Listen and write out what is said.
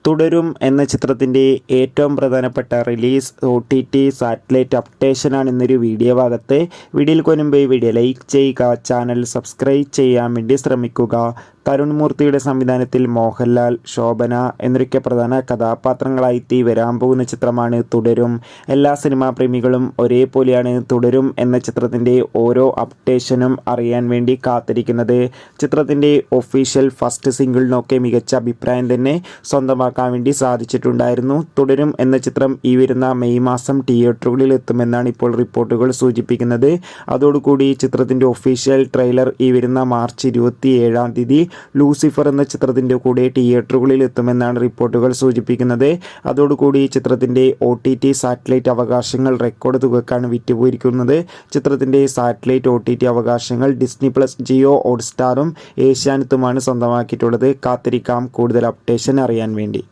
തുടരും എന്ന ചിത്രത്തിൻ്റെ ഏറ്റവും പ്രധാനപ്പെട്ട റിലീസ് OTT സാറ്റലൈറ്റ് അപ്ഡേഷനാണ് ഇന്നൊരു വീഡിയോ ഭാഗത്ത്. വീഡിയോയിൽ കൊനുമ്പ് വീഡിയോ ലൈക്ക് ചെയ്യുക, ചാനൽ സബ്സ്ക്രൈബ് ചെയ്യാൻ വേണ്ടി ശ്രമിക്കുക. തരുൺ മൂർത്തിയുടെ സംവിധാനത്തിൽ മോഹൻലാൽ, ശോഭന എന്നൊക്കെ പ്രധാന കഥാപാത്രങ്ങളായി വരാൻ പോകുന്ന ചിത്രമാണ് തുടരും. എല്ലാ സിനിമാ പ്രേമികളും ഒരേപോലെയാണ് തുടരും എന്ന ചിത്രത്തിൻ്റെ ഓരോ അപ്ഡേഷനും അറിയാൻ വേണ്ടി കാത്തിരിക്കുന്നത്. ചിത്രത്തിൻ്റെ ഒഫീഷ്യൽ ഫസ്റ്റ് സിംഗിളിനൊക്കെ മികച്ച അഭിപ്രായം തന്നെ സ്വന്തമാക്കാൻ വേണ്ടി സാധിച്ചിട്ടുണ്ടായിരുന്നു. തുടരും എന്ന ചിത്രം ഈ വരുന്ന മെയ് മാസം തിയേറ്ററുകളിൽ എത്തുമെന്നാണ് ഇപ്പോൾ റിപ്പോർട്ടുകൾ സൂചിപ്പിക്കുന്നത്. അതോടുകൂടി ചിത്രത്തിൻ്റെ ഒഫീഷ്യൽ ട്രെയിലർ ഈ വരുന്ന മാർച്ച് 27 ലൂസിഫർ എന്ന ചിത്രത്തിൻ്റെ കൂടെ തിയേറ്ററുകളിൽ എത്തുമെന്നാണ് റിപ്പോർട്ടുകൾ സൂചിപ്പിക്കുന്നത്. അതോടുകൂടി ചിത്രത്തിൻ്റെ OTT സാറ്റലൈറ്റ് അവകാശങ്ങൾ റെക്കോർഡ് തുകക്കാണ് വിറ്റുപോയിരിക്കുന്നത്. ചിത്രത്തിൻ്റെ സാറ്റലൈറ്റ് OTT അവകാശങ്ങൾ ഡിസ്നി പ്ലസ്, ജിയോ ഹോട്ട്സ്റ്റാറും ഏഷ്യാനെറ്റുമാണ് സ്വന്തമാക്കിയിട്ടുള്ളത്. കാത്തിരിക്കാം കൂടുതൽ അപ്ഡേഷൻ അറിയാൻ വേണ്ടി.